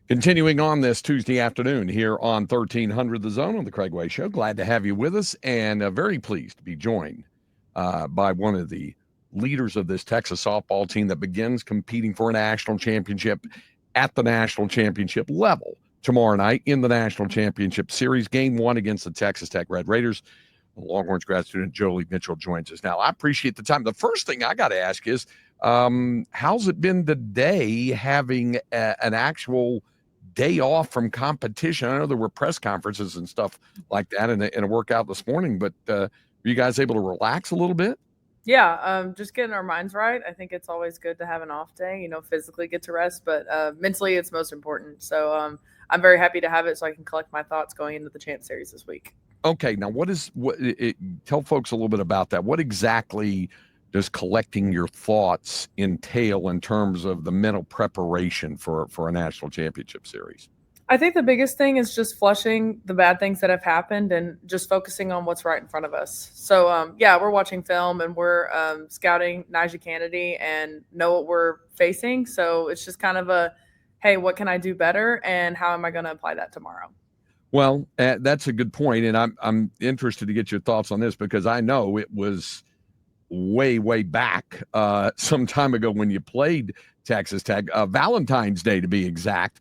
Continuing on this Tuesday afternoon here on 1300 The Zone on the Craig Way Show. Glad to have you with us and very pleased to be joined by one of the leaders of this Texas softball team that begins competing for a national championship at the national championship level tomorrow night in the national championship series. Game 1 against the Texas Tech Red Raiders. The Longhorns grad student Joley Mitchell joins us now. I appreciate the time. The first thing I got to ask is, how's it been today having an actual day off from competition? I know there were press conferences and stuff like that in a workout this morning, but were you guys able to relax a little bit? Yeah, just getting our minds right. I think it's always good to have an off day, physically get to rest, but mentally it's most important. So I'm very happy to have it so I can collect my thoughts going into the Champ Series this week. Okay, now tell folks a little bit about that. What exactly does collecting your thoughts entail in terms of the mental preparation for a national championship series? I think the biggest thing is just flushing the bad things that have happened and just focusing on what's right in front of us. So, we're watching film and we're scouting Najee Kennedy and know what we're facing. So it's just kind of hey, what can I do better and how am I going to apply that tomorrow? Well, that's a good point, and I'm interested to get your thoughts on this because I know it was way back some time ago when you played Texas Tech, Valentine's Day to be exact,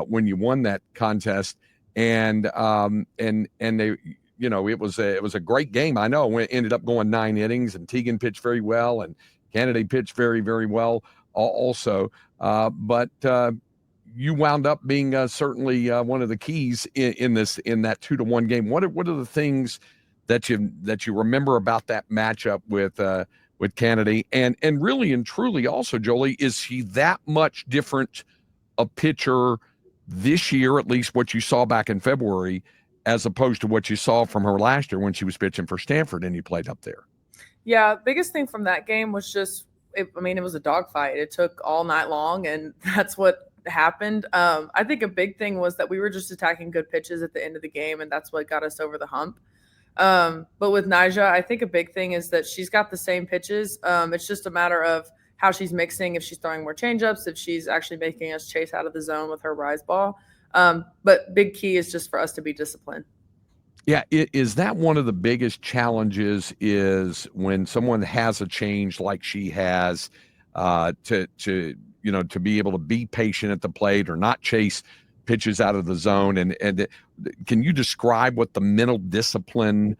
when you won that contest, and they, it was a great game. I know it ended up going 9 innings, and Teagan pitched very well, and Kennedy pitched very well also, but you wound up being certainly one of the keys in that 2-1 game. What are the things that you remember about that matchup with Kennedy, and really and truly also, Joley, is he that much different a pitcher this year, at least what you saw back in February, as opposed to what you saw from her last year when she was pitching for Stanford and you played up there? Yeah, biggest thing from that game was just, it was a dogfight. It took all night long, and that's what happened. I think a big thing was that we were just attacking good pitches at the end of the game, and that's what got us over the hump. But with Nyjah, I think a big thing is that she's got the same pitches. It's just a matter of how she's mixing, if she's throwing more changeups, if she's actually making us chase out of the zone with her rise ball. But big key is just for us to be disciplined. Yeah, is that one of the biggest challenges is when someone has a change like she has, to be able to be patient at the plate or not chase pitches out of the zone, and can you describe what the mental discipline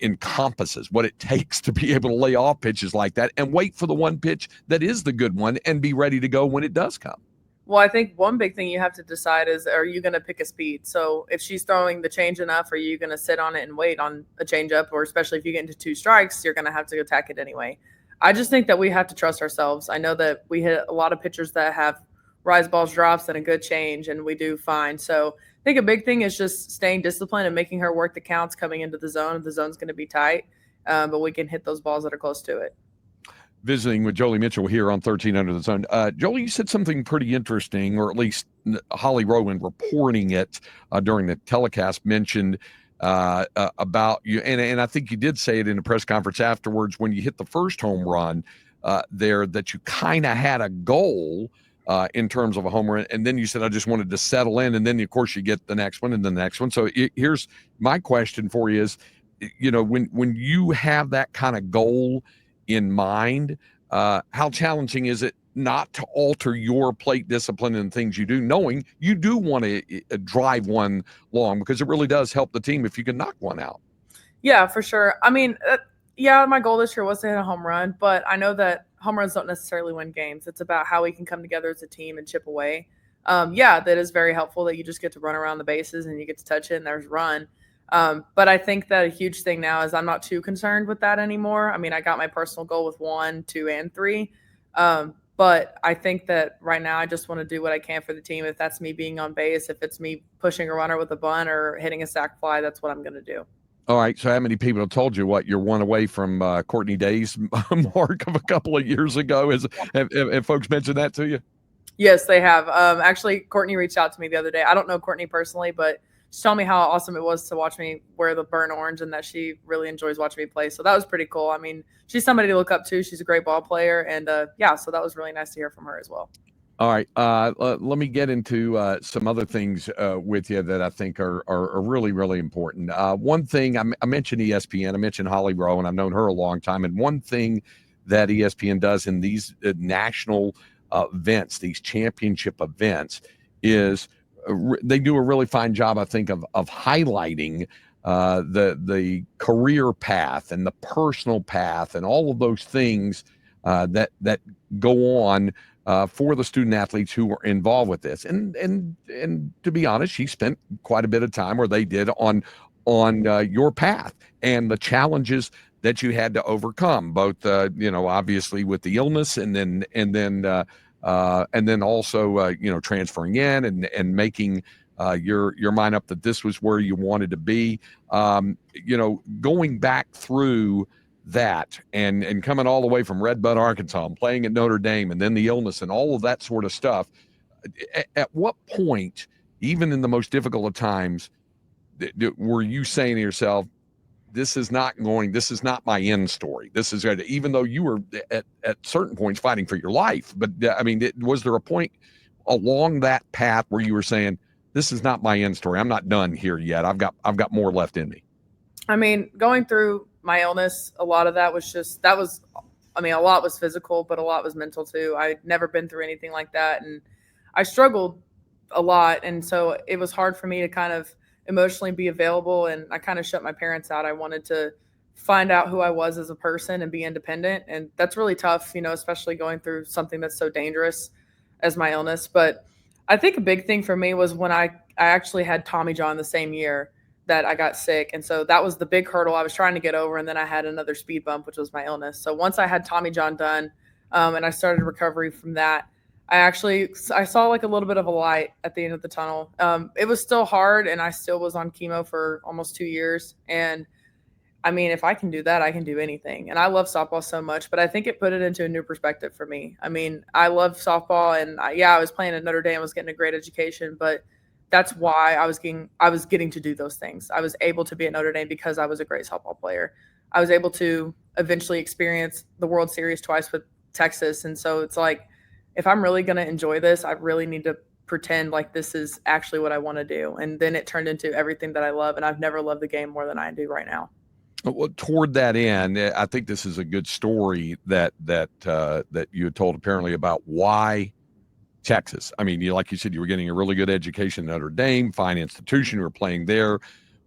encompasses, what it takes to be able to lay off pitches like that and wait for the one pitch that is the good one and be ready to go when it does come? Well, I think one big thing you have to decide is, are you going to pick a speed? So if she's throwing the change enough, are you going to sit on it and wait on a changeup? Or especially if you get into 2 strikes, you're going to have to attack it anyway. I just think that we have to trust ourselves. I know that we hit a lot of pitchers that have rise balls, drops, and a good change, and we do fine. So I think a big thing is just staying disciplined and making her work the counts coming into the zone. The zone's going to be tight, but we can hit those balls that are close to it. Visiting with Joley Mitchell here on 1300 The Zone. Joley, you said something pretty interesting, or at least Holly Rowan reporting it during the telecast mentioned about you, and I think you did say it in a press conference afterwards when you hit the first home run there, that you kind of had a goal in terms of a home run, and then you said, I just wanted to settle in, and then of course you get the next one and then the next one. So here's my question for you is, when you have that kind of goal in mind, how challenging is it not to alter your plate discipline and things you do, knowing you do want to drive one long, because it really does help the team if you can knock one out? Yeah, for sure. My goal this year was to hit a home run, but I know that home runs don't necessarily win games. It's about how we can come together as a team and chip away. That is very helpful that you just get to run around the bases and you get to touch it and there's run. But I think that a huge thing now is I'm not too concerned with that anymore. I got my personal goal with 1, 2, and 3. But I think that right now I just want to do what I can for the team. If that's me being on base, if it's me pushing a runner with a bunt or hitting a sac fly, that's what I'm going to do. All right. So how many people have told you you're one away from Courtney Day's mark of a couple of years ago? Have folks mentioned that to you? Yes, they have. Actually, Courtney reached out to me the other day. I don't know Courtney personally, but she told me how awesome it was to watch me wear the burnt orange and that she really enjoys watching me play. So that was pretty cool. She's somebody to look up to. She's a great ball player. And so that was really nice to hear from her as well. All right. Let me get into some other things with you that I think are really, really important. One thing I mentioned ESPN, I mentioned Holly Rowe, and I've known her a long time. And one thing that ESPN does in these national events, these championship events, is they do a really fine job, I think, of highlighting the career path and the personal path and all of those things that go on for the student athletes who were involved with this. And to be honest, she spent quite a bit of time, or they did, on your path and the challenges that you had to overcome, both obviously with the illness, and then also transferring in and making your mind up that this was where you wanted to be. Going back through that and coming all the way from Red Bud, Arkansas, and playing at Notre Dame, and then the illness and all of that sort of stuff. At what point, even in the most difficult of times, were you saying to yourself, this is not my end story? This is, even though you were at certain points fighting for your life, but I mean, was there a point along that path where you were saying, this is not my end story, I'm not done here yet, I've got more left in me? I mean, going through my illness, a lot of that was a lot was physical, but a lot was mental too. I'd never been through anything like that, and I struggled a lot. And so it was hard for me to kind of emotionally be available, and I kind of shut my parents out. I wanted to find out who I was as a person and be independent. And that's really tough, especially going through something that's so dangerous as my illness. But I think a big thing for me was when I actually had Tommy John the same year that I got sick. And so that was the big hurdle I was trying to get over. And then I had another speed bump, which was my illness. So once I had Tommy John done, and I started recovery from that, I saw like a little bit of a light at the end of the tunnel. It was still hard, and I still was on chemo for almost 2 years. And I mean, if I can do that, I can do anything. And I love softball so much, but I think it put it into a new perspective for me. I mean, I love softball, and I was playing at Notre Dame, I was getting a great education, but that's why I was getting to do those things. I was able to be at Notre Dame because I was a great softball player. I was able to eventually experience the World Series twice with Texas. And so it's like, if I'm really going to enjoy this, I really need to pretend like this is actually what I want to do. And then it turned into everything that I love. And I've never loved the game more than I do right now. Well, toward that end, I think this is a good story that you had told, apparently, about why Texas. I mean, like you said, you were getting a really good education at Notre Dame, fine institution, you were playing there.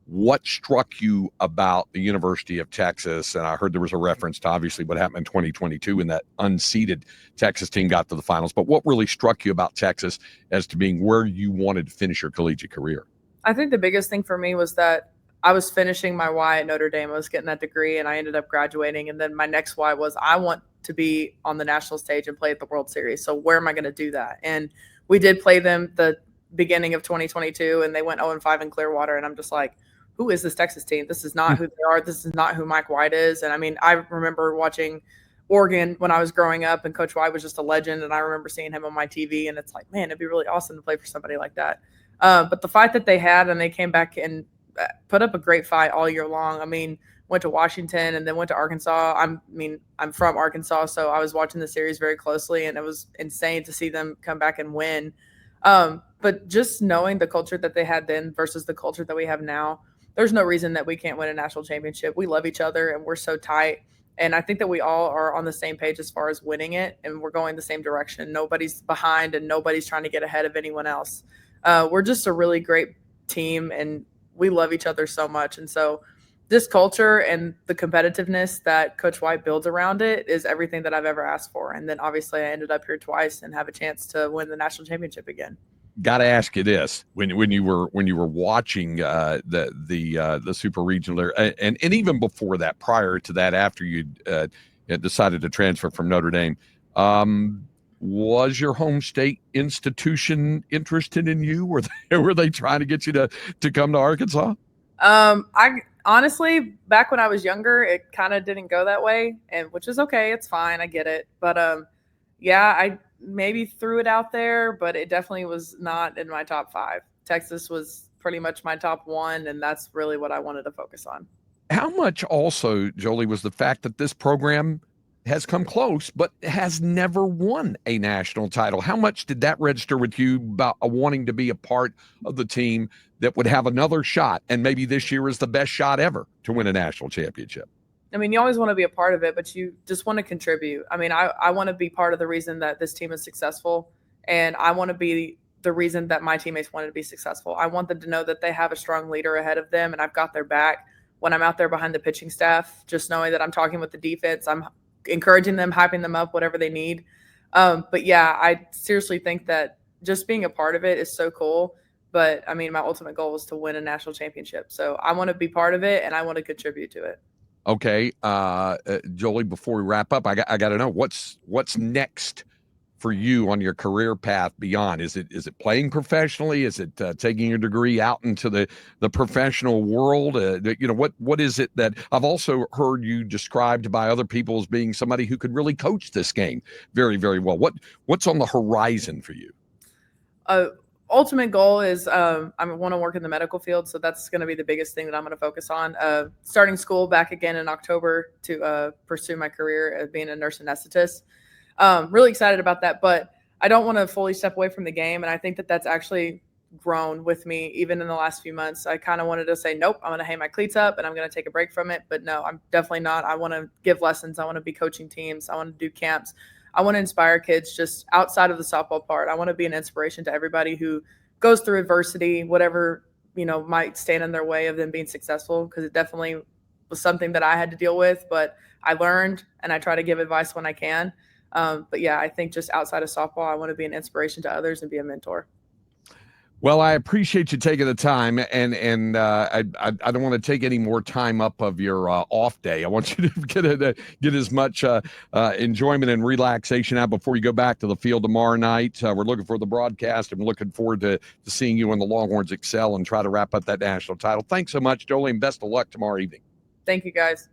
What struck you about the University of Texas? And I heard there was a reference to obviously what happened in 2022 when that unseeded Texas team got to the finals. But what really struck you about Texas as to being where you wanted to finish your collegiate career? I think the biggest thing for me was that I was finishing my Y at Notre Dame. I was getting that degree, and I ended up graduating. And then my next Y was I want to be on the national stage and play at the World Series. So where am I going to do that? And we did play them the beginning of 2022, and they went 0-5 in Clearwater. And I'm just like, who is this Texas team? This is not who they are. This is not who Mike White is. And I mean, I remember watching Oregon when I was growing up, and Coach White was just a legend. And I remember seeing him on my TV, and it's like, man, it'd be really awesome to play for somebody like that. But the fight that they had, and they came back and put up a great fight all year long. I mean, went to Washington and then went to Arkansas. I'm from Arkansas, so I was watching the series very closely, and it was insane to see them come back and win. But just knowing the culture that they had then versus the culture that we have now, there's no reason that we can't win a national championship. We love each other, and we're so tight. And I think that we all are on the same page as far as winning it, and we're going the same direction. Nobody's behind, and nobody's trying to get ahead of anyone else. We're just a really great team, and we love each other so much. And so this culture and the competitiveness that Coach White builds around it is everything that I've ever asked for. And then obviously I ended up here twice and have a chance to win the national championship again. Got to ask you this: when you were watching the super regional, and even before that, prior to that, after you decided to transfer from Notre Dame, was your home state institution interested in you? Were they trying to get you to come to Arkansas? I honestly, back when I was younger, it kind of didn't go that way, and which is okay. It's fine. I get it. But yeah, I maybe threw it out there, but it definitely was not in my top 5. Texas was pretty much my top 1, and that's really what I wanted to focus on. How much also, Joley, was the fact that this program has come close, but has never won a national title. How much did that register with you about wanting to be a part of the team that would have another shot, and maybe this year is the best shot ever to win a national championship? I mean, you always want to be a part of it, but you just want to contribute. I mean, I want to be part of the reason that this team is successful, and I want to be the reason that my teammates wanted to be successful. I want them to know that they have a strong leader ahead of them, and I've got their back when I'm out there behind the pitching staff, just knowing that I'm talking with the defense. I'm encouraging them, hyping them up, whatever they need. But yeah, I seriously think that just being a part of it is so cool. But I mean, my ultimate goal is to win a national championship. So I want to be part of it, and I want to contribute to it. Okay, Joley, before we wrap up, I got to know what's next for you on your career path beyond. Is it playing professionally? Is it taking your degree out into the professional world? What is it that I've also heard you described by other people as being somebody who could really coach this game very, very well? What's on the horizon for you? Ultimate goal is I want to work in the medical field, so that's going to be the biggest thing that I'm going to focus on. Starting school back again in October to pursue my career as being a nurse anesthetist. Really excited about that, but I don't want to fully step away from the game, and I think that that's actually grown with me even in the last few months. I kind of wanted to say, nope, I'm going to hang my cleats up and I'm going to take a break from it, but no, I'm definitely not. I want to give lessons. I want to be coaching teams. I want to do camps. I want to inspire kids just outside of the softball part. I want to be an inspiration to everybody who goes through adversity, whatever, might stand in their way of them being successful, because it definitely was something that I had to deal with, but I learned and I try to give advice when I can. But yeah, I think just outside of softball, I want to be an inspiration to others and be a mentor. Well, I appreciate you taking the time, and I don't want to take any more time up of your off day. I want you to get as much enjoyment and relaxation out before you go back to the field tomorrow night. We're looking for the broadcast, and we're looking forward to seeing you and the Longhorns excel and try to wrap up that national title. Thanks so much, Joley, and best of luck tomorrow evening. Thank you, guys.